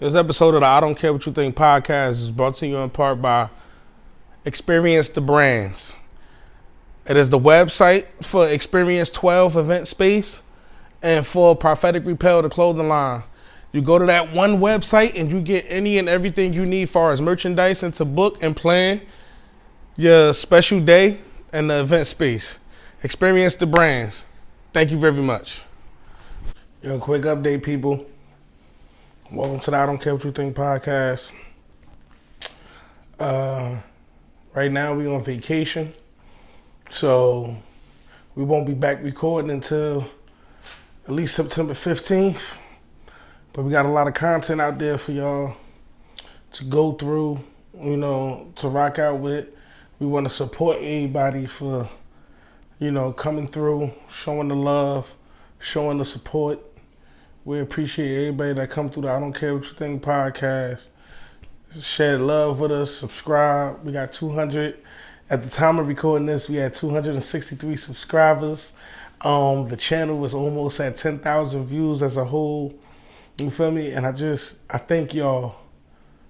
This episode of the I Don't Care What You Think podcast is brought to you in part by Experience the Brands. It is the website for Experience 12 event space and for Propheticrappel, the clothing line. You go to that one website and you get any and everything you need as far as merchandise and to book and plan your special day and the event space. Experience the Brands. Thank you very much. Yo, quick update, people. Welcome to the I Don't Care What You Think podcast. Right now we on vacation, so we won't be back recording until at least September 15th. But we got a lot of content out there for y'all to go through, to rock out with. We want to support everybody for, coming through, showing the love, showing the support. We appreciate everybody that come through the I Don't Care What You Think podcast. Share love with us, subscribe. We got 200. At the time of recording this, we had 263 subscribers. The channel was almost at 10,000 views as a whole. You feel me? And I thank y'all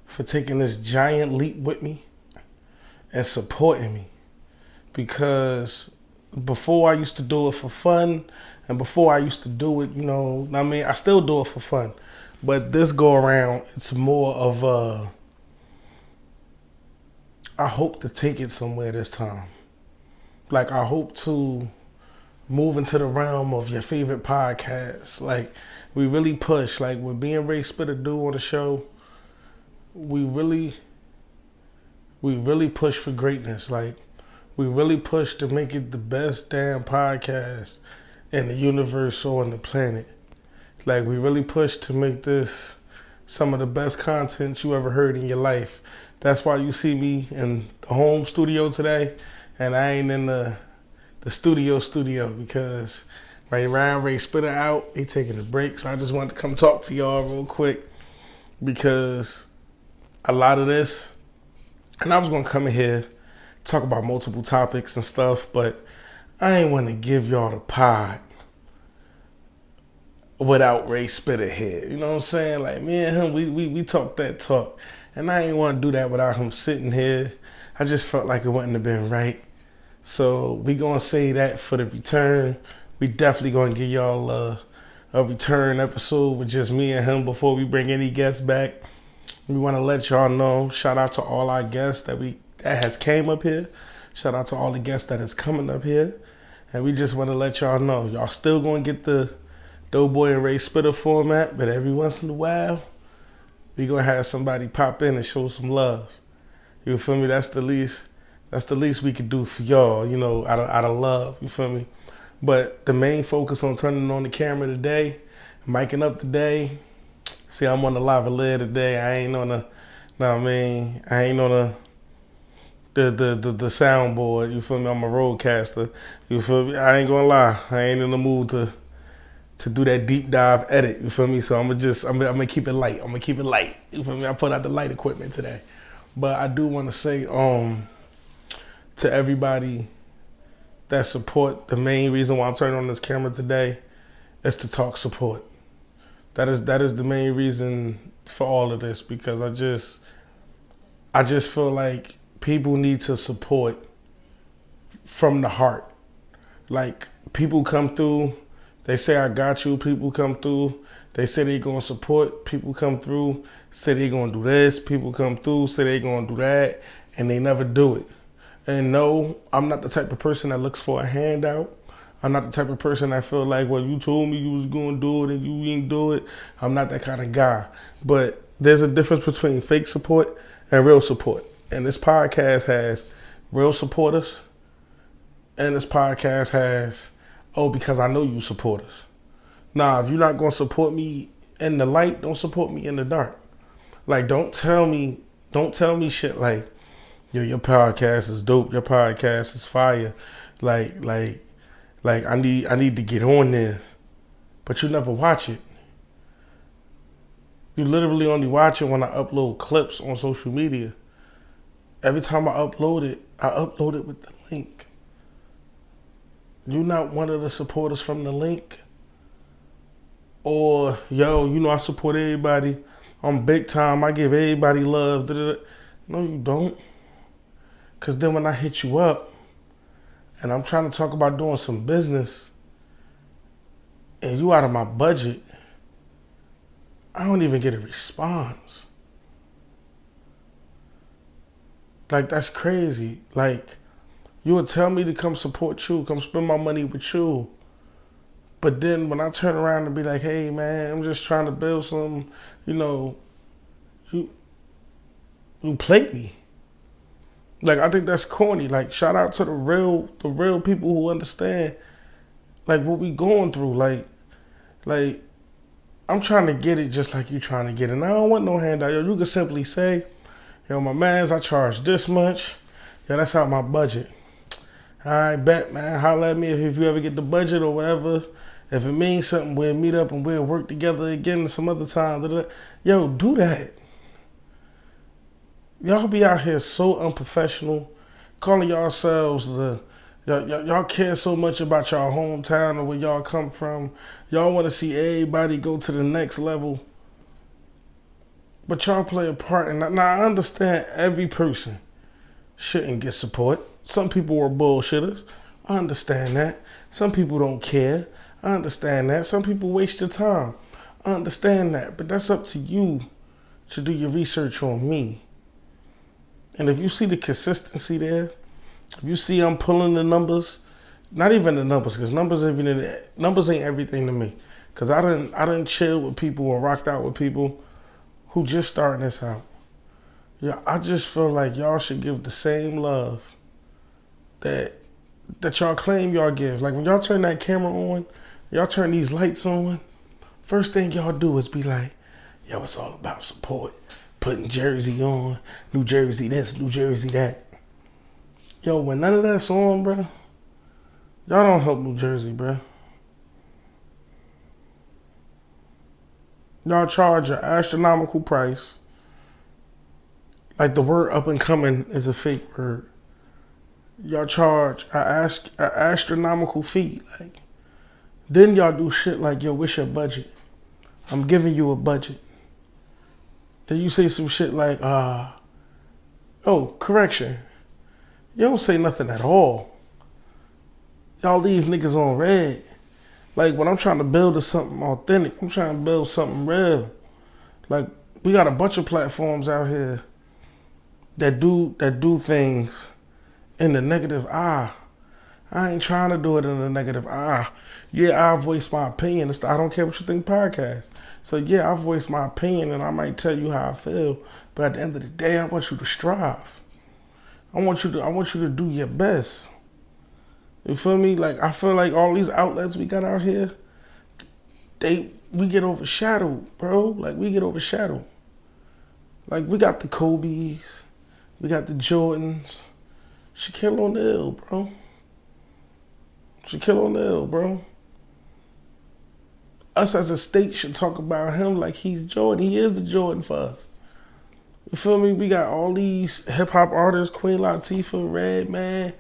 for taking this giant leap with me and supporting me. Because before I used to do it for fun, and before I used to do it, I still do it for fun. But this go around, it's more of I hope to take it somewhere this time. Like, I hope to move into the realm of your favorite podcasts. Like, we really push. Like, what me and RAYSPITTA do on the show, we really push for greatness. Like, we really push to make it the best damn podcast in the universe or on the planet. Like, we really push to make this some of the best content you ever heard in your life. That's why you see me in the home studio today, and I ain't in the studio, because right around RAYSPITTA out, he taking a break. So I just wanted to come talk to y'all real quick, because a lot of this, and I was gonna come in here, talk about multiple topics and stuff, but I ain't want to give y'all the pod without RAYSPITTA here. You know what I'm saying? Like, me and him, we talk that talk. And I ain't want to do that without him sitting here. I just felt like it wouldn't have been right. So we going to say that for the return. We definitely going to give y'all a return episode with just me and him before we bring any guests back. We want to let y'all know, shout out to all our guests that has came up here. Shout out to all the guests that is coming up here. And we just want to let y'all know, y'all still going to get the Doughboy and RAYSPITTA format, but every once in a while, we going to have somebody pop in and show some love. You feel me? That's the least we could do for y'all, out of love. You feel me? But the main focus on turning on the camera today, micing up today. See, I'm on the lavalier today. I ain't on I ain't on the soundboard. You feel me? I'm a roadcaster. You feel me? I ain't gonna lie. I ain't in the mood to do that deep dive edit. You feel me? So I'm gonna keep it light. You feel me? I put out the light equipment today. But I do want to say to everybody that support, the main reason why I'm turning on this camera today is to talk support. That is the main reason for all of this, because I just feel like people need to support from the heart. Like, people come through, they say I got you, people come through, they say they gonna support, people come through, say they gonna do this, people come through, say they gonna do that, and they never do it. And no, I'm not the type of person that looks for a handout. I'm not the type of person that feel like, well, you told me you was gonna do it and you didn't do it. I'm not that kind of guy. But there's a difference between fake support and real support. And this podcast has real supporters, and this podcast has, because I know you support us. Nah, if you're not gonna support me in the light, don't support me in the dark. Like, don't tell me shit like, yo, your podcast is dope, your podcast is fire. Like I need to get on there. But you never watch it. You literally only watch it when I upload clips on social media. Every time I upload it with the link. You're not one of the supporters from the link. Or, yo, I support everybody, I'm big time. I give everybody love. Da-da-da. No, you don't. Because then when I hit you up and I'm trying to talk about doing some business and you out of my budget, I don't even get a response. Like, that's crazy. Like, you would tell me to come support you, come spend my money with you. But then when I turn around and be like, hey man, I'm just trying to build some, you know, you play me. Like, I think that's corny. Like, shout out to the real people who understand like what we going through. Like I'm trying to get it just like you trying to get it. And I don't want no handout. Yo, you can simply say, yo, my mans, I charge this much. Yeah, that's out my budget. All right, bet, man. Holla at me if you ever get the budget or whatever. If it means something, we'll meet up and we'll work together again some other time. Yo, do that. Y'all be out here so unprofessional, calling yourselves y'all care so much about y'all hometown or where y'all come from. Y'all want to see everybody go to the next level. But y'all play a part in that. Now, I understand every person shouldn't get support. Some people are bullshitters. I understand that. Some people don't care. I understand that. Some people waste your time. I understand that. But that's up to you to do your research on me. And if you see the consistency there, if you see I'm pulling the numbers, not even the numbers, because numbers ain't everything to me. Because I didn't chill with people or rocked out with people who just starting this out. Yeah, I just feel like y'all should give the same love that y'all claim y'all give. Like, when y'all turn that camera on, y'all turn these lights on, first thing y'all do is be like, yo, it's all about support. Putting Jersey on, New Jersey this, New Jersey that. Yo, when none of that's on, bro, y'all don't help New Jersey, bro. Y'all charge an astronomical price. Like, the word up and coming is a fake word. Y'all charge an astronomical fee. Like, then y'all do shit like, yo, what's your budget? I'm giving you a budget. Then you say some shit like, oh, correction. You don't say nothing at all. Y'all leave niggas on red. Like, when I'm trying to build something authentic, I'm trying to build something real. Like, we got a bunch of platforms out here that do things in the negative eye. I ain't trying to do it in the negative eye. Yeah, I voice my opinion. I don't care what you think podcast. So yeah, I voice my opinion and I might tell you how I feel. But at the end of the day, I want you to strive. I want you to do your best. You feel me? Like, I feel like all these outlets we got out here, we get overshadowed, bro. Like, we get overshadowed. Like, we got the Kobe's, we got the Jordans. Shaquille O'Neal, bro. Shaquille O'Neal, bro. Us as a state should talk about him like he's Jordan. He is the Jordan for us. You feel me? We got all these hip-hop artists, Queen Latifah, Redman,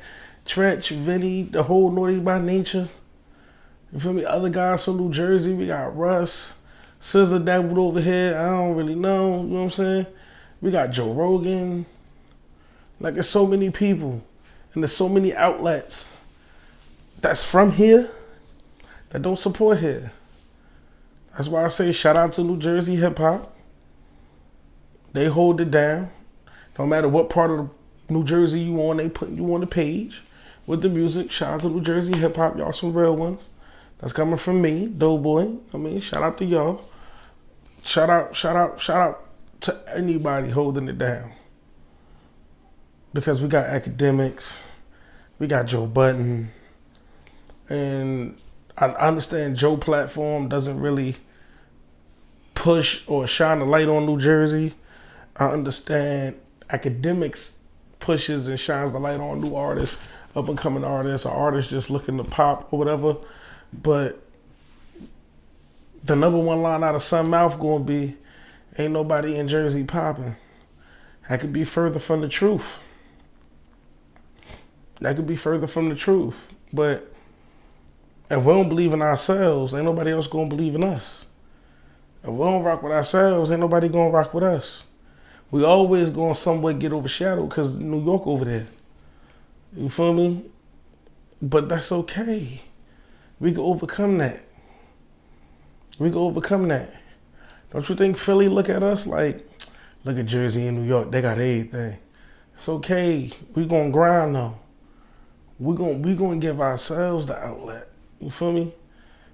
Tretch, Vinny, the whole Naughty by Nature. You feel me? Other guys from New Jersey. We got Russ, SZA dabbled over here. I don't really know. You know what I'm saying? We got Joe Rogan. Like, there's so many people. And there's so many outlets that's from here that don't support here. That's why I say shout out to New Jersey hip hop. They hold it down. No matter what part of New Jersey you on, they put you on the page with the music. Shout out to New Jersey hip hop. Y'all some real ones. That's coming from me, Doughboy. I mean, shout out to y'all. Shout out to anybody holding it down. Because we got academics, we got Joe Budden, and I understand Joe platform doesn't really push or shine a light on New Jersey. I understand academics pushes and shines the light on new artists, up and coming artists, or artists just looking to pop or whatever. But the number one line out of some mouth gonna be, ain't nobody in Jersey popping. That could be further from the truth. That could be further from the truth. But if we don't believe in ourselves, ain't nobody else gonna believe in us. If we don't rock with ourselves, ain't nobody gonna rock with us. We always gonna somewhat get overshadowed because New York over there. You feel me? But that's okay. We can overcome that. We can overcome that. Don't you think Philly look at us like, look at Jersey and New York, they got everything. It's okay. We gonna grind though. We gonna give ourselves the outlet. You feel me?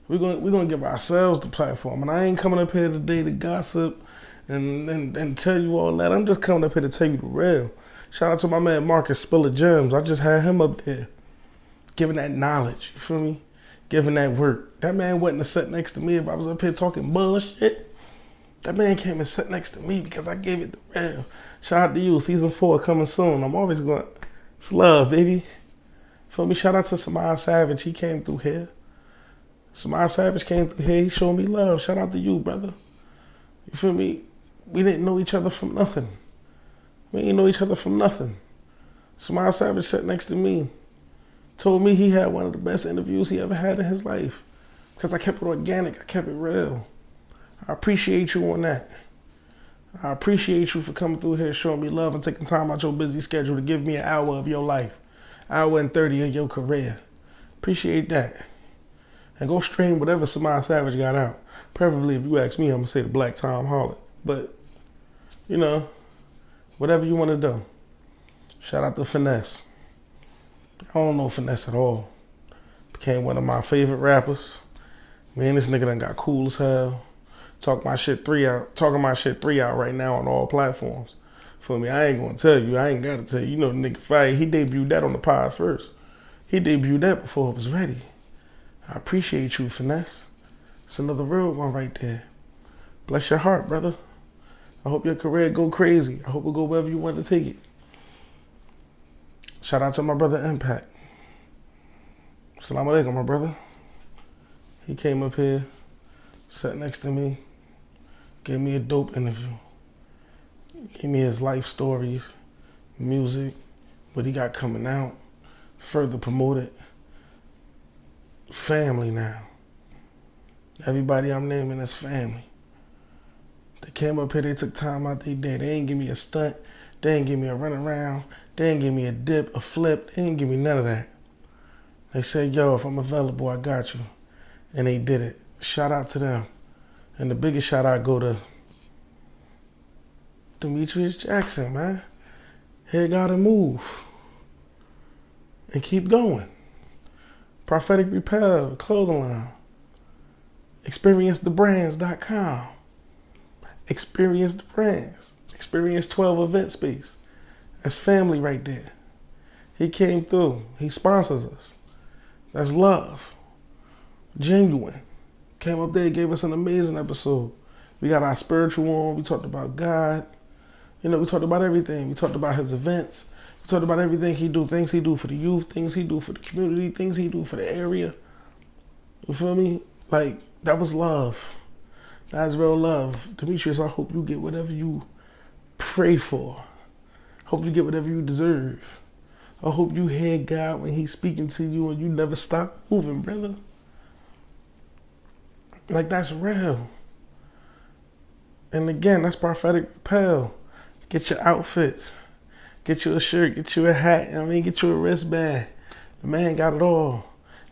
We gonna give ourselves the platform. And I ain't coming up here today to gossip and tell you all that. I'm just coming up here to tell you the real. Shout out to my man Marcus Spiller Gems. I just had him up there giving that knowledge. You feel me? Giving that work. That man wouldn't have sat next to me if I was up here talking bullshit. That man came and sat next to me because I gave it the real. Shout out to you. Season 4 coming soon. I'm always going. It's love, baby. Feel me? Shout out to Samaya Savage. He came through here. Samaya Savage came through here. He showed me love. Shout out to you, brother. You feel me? We didn't know each other from nothing. We didn't know each other from nothing. Samaya Savage sat next to me. Told me he had one of the best interviews he ever had in his life. Because I kept it organic. I kept it real. I appreciate you on that. I appreciate you for coming through here, showing me love and taking time out your busy schedule to give me an hour of your life. Hour and 30 of your career. Appreciate that. And go stream whatever Samaya Savage got out. Preferably, if you ask me, I'm going to say the Black Tom Harlot. But, you know, whatever you want to do. Shout out to Finesse. I don't know Finesse at all. Became one of my favorite rappers. Man, this nigga done got cool as hell. Talking my shit 3 out right now on all platforms. For me, I ain't gonna tell you. I ain't gotta tell you. You know the nigga Fire, he debuted that on the pod first. He debuted that before it was ready. I appreciate you, Finesse. It's another real one right there. Bless your heart, brother. I hope your career go crazy. I hope it go wherever you want to take it. Shout out to my brother IMPAQ. Assalamu alaikum, my brother. He came up here, sat next to me, gave me a dope interview. Gave me his life stories, music, what he got coming out, further promoted. Family now. Everybody I'm naming is family. They came up here, they took time out their day. They ain't give me a stunt. They ain't give me a run around. They ain't give me a dip, a flip. They ain't give me none of that. They said, yo, if I'm available, I got you. And they did it. Shout out to them. And the biggest shout out go to DametriusJackson, man. Here gotta move. And keep going. Propheticrappel, clothing line. ExperienceTheBrands.com. Experience the Brands. Experience 12 event space. That's family right there. He came through. He sponsors us. That's love. Genuine. Came up there, gave us an amazing episode. We got our spiritual on. We talked about God. You know, we talked about everything. We talked about his events. We talked about everything he do. Things he do for the youth. Things he do for the community. Things he do for the area. You feel me? Like, that was love. That's real love. Demetrius, I hope you get whatever you pray for. Hope you get whatever you deserve. I hope you hear God when he's speaking to you and you never stop moving, brother. Like, that's real. And again, that's Propheticrappel. Get your outfits. Get you a shirt. Get you a hat. Get you a wristband. The man got it all.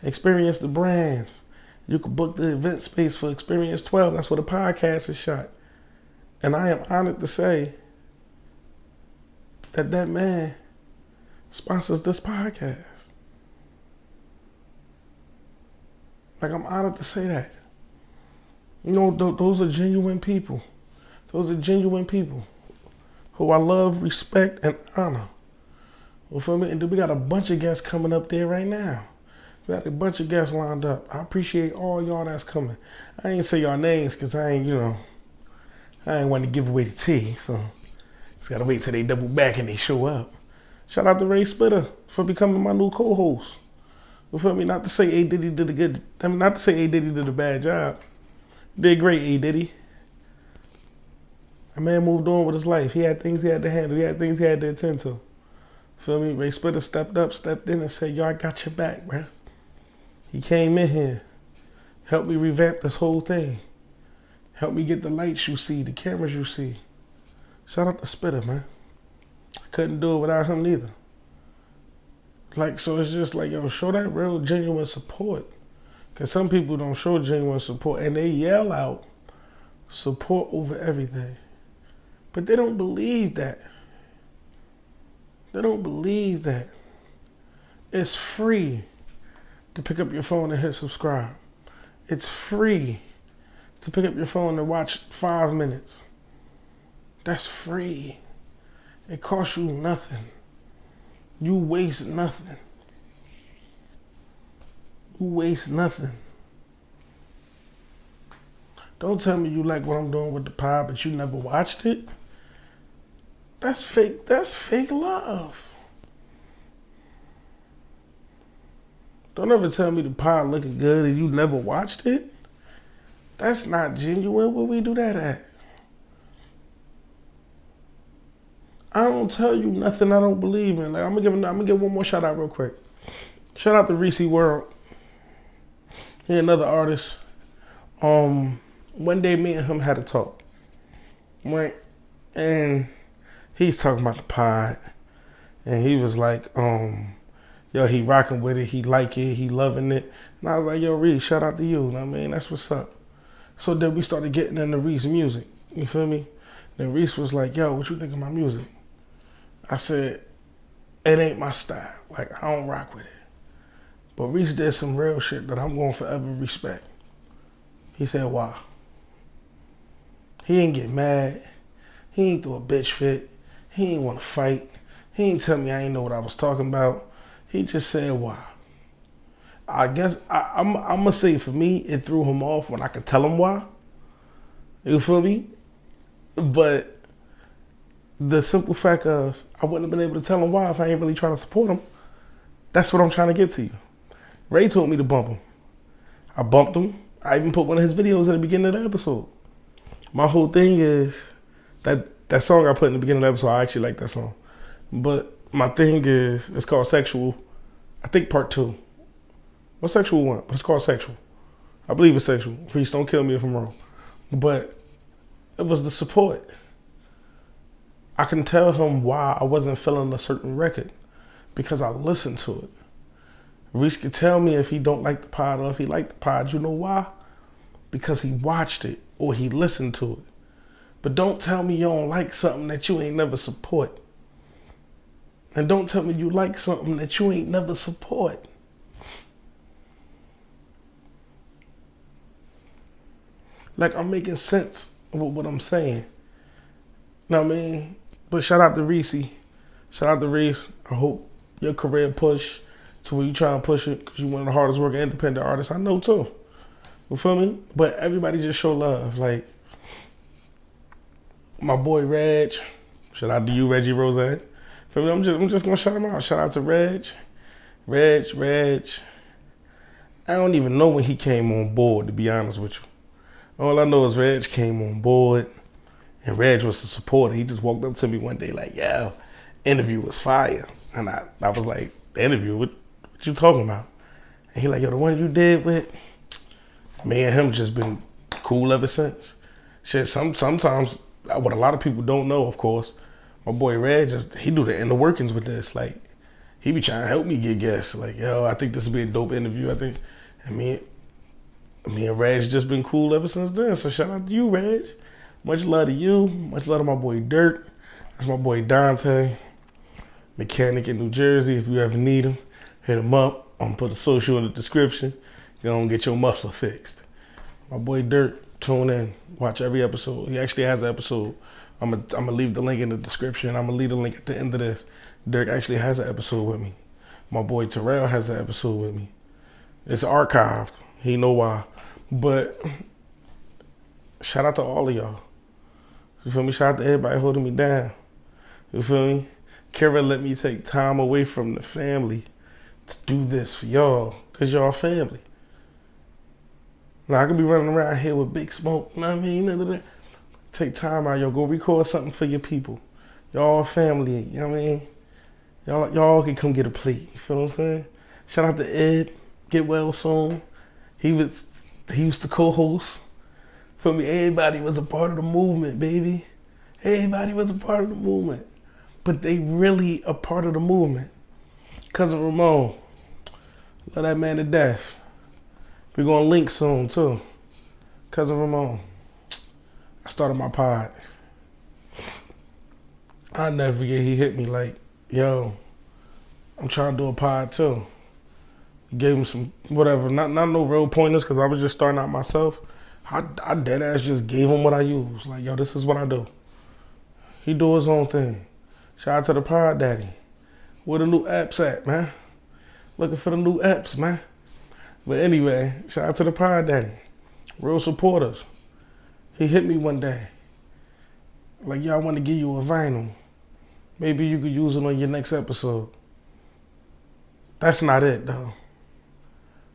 Experience the brands. You can book the event space for Experience 12. That's where the podcast is shot. And I am honored to say that that man sponsors this podcast. Like, I'm honored to say that. You know, those are genuine people. Those are genuine people who I love, respect, and honor. You feel me? And then we got a bunch of guests coming up there right now. We got a bunch of guests lined up. I appreciate all y'all that's coming. I ain't say y'all names because I ain't want to give away the tea. So just got to wait till they double back and they show up. Shout out to RAYSPITTA for becoming my new co-host. You feel me? Not to say A Diddy did a bad job. Did great, A Diddy. A man moved on with his life. He had things he had to handle. He had things he had to attend to. Feel me? RAYSPITTA stepped in and said, yo, I got your back, bruh. He came in here, helped me revamp this whole thing. Help me get the lights you see, the cameras you see. Shout out to Spitta, man. I couldn't do it without him neither. Like, so it's just like, yo, show that real genuine support. Because some people don't show genuine support and they yell out support over everything. But they don't believe that. They don't believe that. It's free to pick up your phone and hit subscribe. It's free to pick up your phone and watch 5 minutes. That's free. It costs you nothing. You waste nothing. You waste nothing. Don't tell me you like what I'm doing with the pod, but you never watched it. That's fake. That's fake love. Don't ever tell me the pod looking good and you never watched it. That's not genuine. Where we do that at? I don't tell you nothing I don't believe in. Like, I'm gonna give one more shout out real quick. Shout out to Reese World. He another artist. One day me and him had a talk. Right? And he's talking about the pod. And he was like, yo, he rocking with it, he like it, he loving it. And I was like, yo, Reese, shout out to you. You know what I mean? That's what's up. So then we started getting into Reese music. You feel me? Then Reese was like, yo, what you think of my music? I said, it ain't my style. Like, I don't rock with it. But Reese did some real shit that I'm going to forever respect. He said, why? He ain't get mad. He ain't do a bitch fit. He ain't want to fight. He ain't tell me I ain't know what I was talking about. He just said, why? I guess I'm going to say for me, it threw him off when I could tell him why. You feel me? But the simple fact of I wouldn't have been able to tell him why if I ain't really trying to support him. That's what I'm trying to get to you. Ray told me to bump him. I bumped him. I even put one of his videos at the beginning of the episode. My whole thing is that song I put in the beginning of the episode, I actually like that song. But my thing is, it's called Sexual. I think part 2. What's Sexual 1? It's called Sexual. I believe it's Sexual. Please don't kill me if I'm wrong. But it was the support. I can tell him why I wasn't feeling a certain record because I listened to it. Reese could tell me if he don't like the pod or if he liked the pod. You know why? Because he watched it or he listened to it. But don't tell me you don't like something that you ain't never support. And don't tell me you like something that you ain't never support. Like, I'm making sense with what I'm saying. Know what I mean? But shout out to Reese. Shout out to Reese. I hope your career push to where you trying to push it because you're one of the hardest working independent artists I know too. You feel me? But everybody just show love. Like, my boy Reg. Shout out to you, Reggie Rose. Feel me? I'm just gonna shout him out. Shout out to Reg. Reg. I don't even know when he came on board, to be honest with you. All I know is Reg came on board. And Reg was a supporter. He just walked up to me one day like, yo, interview was fire. And I was like, interview? What you talking about? And he like, yo, the one you did with, me and him just been cool ever since. Shit, sometimes, what a lot of people don't know, of course, my boy Reg, he do the inner workings with this. Like, he be trying to help me get guests. Like, yo, I think this will be a dope interview. I think, and me and Reg just been cool ever since then. So shout out to you, Reg. Much love to you. Much love to my boy Dirk. That's my boy Dante. Mechanic in New Jersey. If you ever need him, hit him up. I'm gonna put a social in the description. You're gonna get your muffler fixed. My boy Dirk, tune in. Watch every episode. He actually has an episode. I'm gonna leave the link in the description. I'm gonna leave the link at the end of this. Dirk actually has an episode with me. My boy Terrell has an episode with me. It's archived. He know why. But shout out to all of y'all. You feel me? Shout out to everybody holding me down. You feel me? Kara let me take time away from the family to do this for y'all, because y'all family. Now, I could be running around here with big smoke, you know what I mean? Take time out, y'all. Go record something for your people. Y'all family, you know what I mean? Y'all can come get a plate, you feel what I'm saying? Shout out to Ed, get well soon. He used to co-host For me, everybody was a part of the movement, baby. Everybody was a part of the movement. But they really a part of the movement. Cousin Ramon, love that man to death. We're gonna link soon too. Cousin Ramon, I started my pod. I'll never forget, he hit me like, yo, I'm trying to do a pod too. Gave him some, whatever, not no real pointers because I was just starting out myself. I dead ass just gave him what I use. Like, yo, this is what I do. He do his own thing. Shout out to the pod daddy. Where the new apps at, man? Looking for the new apps, man. But anyway, shout out to the pod daddy. Real supporters. He hit me one day. Like, yo, I want to give you a vinyl. Maybe you could use it on your next episode. That's not it, though.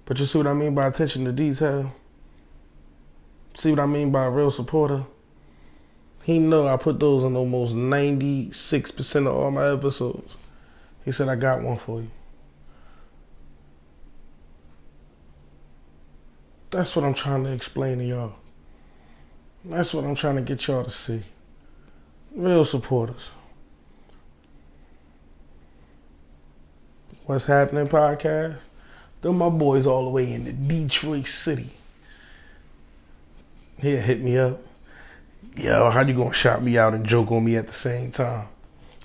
But you see what I mean by attention to detail? See what I mean by a real supporter? He know I put those in almost 96% of all my episodes. He said, I got one for you. That's what I'm trying to explain to y'all. That's what I'm trying to get y'all to see. Real supporters. What's Happening podcast? They're my boys all the way in the Detroit City. He'll hit me up. Yo, how you gonna shout me out and joke on me at the same time?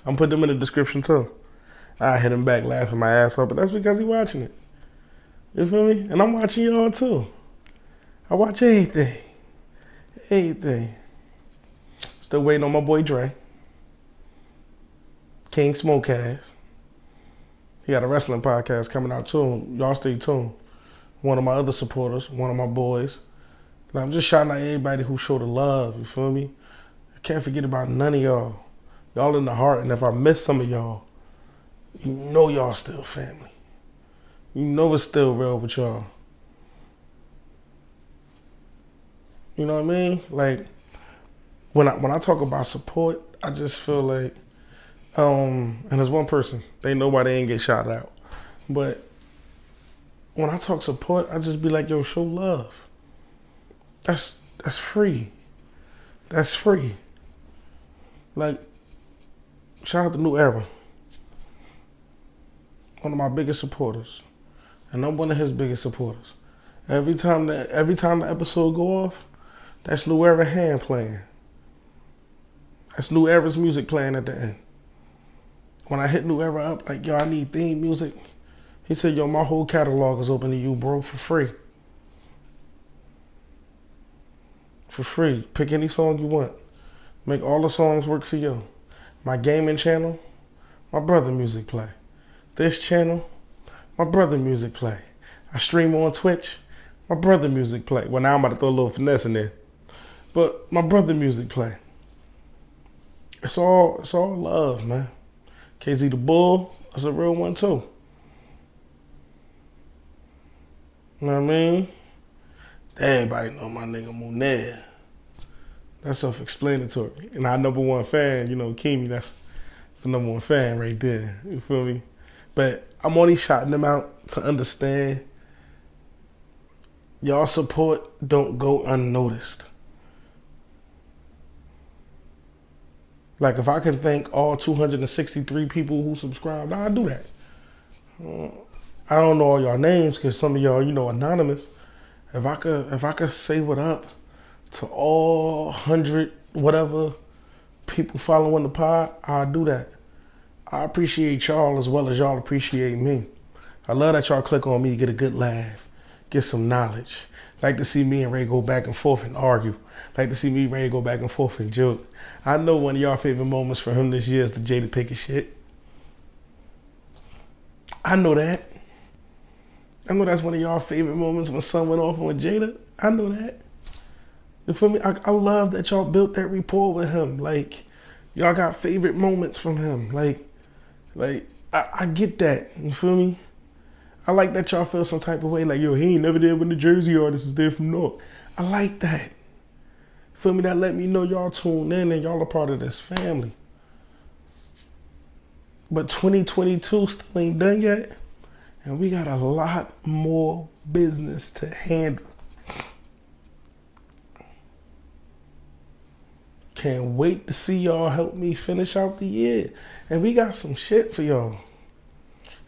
I'm putting them in the description too. I hit him back laughing my ass off, but that's because he watching it. You feel me? And I'm watching y'all too. I watch everything. Everything. Still waiting on my boy Dre. King Smokeass. He got a wrestling podcast coming out too. Y'all stay tuned. One of my other supporters, one of my boys. And I'm just shouting out everybody who showed the love, you feel me? I can't forget about none of y'all. Y'all in the heart, and if I miss some of y'all, you know y'all still family. You know it's still real with y'all. You know what I mean? Like, when I talk about support, I just feel like, and there's one person, they know why they ain't get shouted out. But when I talk support, I just be like, yo, show love. That's free. That's free. Like, shout out to New Era. One of my biggest supporters. And I'm one of his biggest supporters. Every time the episode go off, that's New Era hand playing. That's New Era's music playing at the end. When I hit New Era up, like, yo, I need theme music. He said, yo, my whole catalog is open to you, bro, for free. For free. Pick any song you want. Make all the songs work for you. My gaming channel, my brother music play. This channel, my brother music play. I stream on Twitch, my brother music play. Well, now I'm about to throw a little finesse in there. But my brother music play. It's all love, man. KZ the Bull, that's a real one too. You know what I mean? Everybody know my nigga Monet. That's self-explanatory. And our number one fan, you know, Kimi, that's the number one fan right there. You feel me? But I'm only shouting them out to understand y'all support don't go unnoticed. Like, if I can thank all 263 people who subscribed, I'll do that. I don't know all y'all names because some of y'all, you know, anonymous. If I could say what up to all 100 whatever people following the pod, I'll do that. I appreciate y'all as well as y'all appreciate me. I love that y'all click on me to get a good laugh, get some knowledge. Like to see me and Ray go back and forth and argue. Like to see me and Ray go back and forth and joke. I know one of y'all favorite moments for him this year is the Jada Pinkett shit. I know that. I know that's one of y'all favorite moments when son went off on Jada. I know that. You feel me? I love that y'all built that rapport with him. Like, y'all got favorite moments from him. Like I get that. You feel me? I like that y'all feel some type of way. Like, yo, he ain't never there when the Jersey artist is there from North. I like that. Feel me? That let me know y'all tuned in and y'all are part of this family. But 2022 still ain't done yet. And we got a lot more business to handle. Can't wait to see y'all help me finish out the year. And we got some shit for y'all.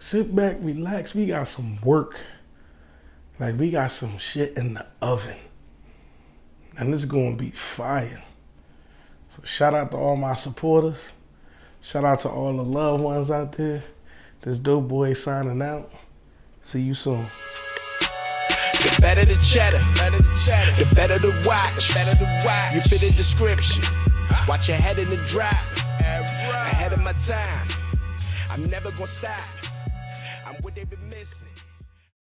Sit back, relax. We got some work. Like, we got some shit in the oven. And it's gonna be fire. So shout out to all my supporters. Shout out to all the loved ones out there. This dope boy signing out. See you soon. The better the cheddar, the better the watch. You fit the description. Watch your head in the drop. Ahead of my time. I'm never gonna stop. I'm what they've been missing.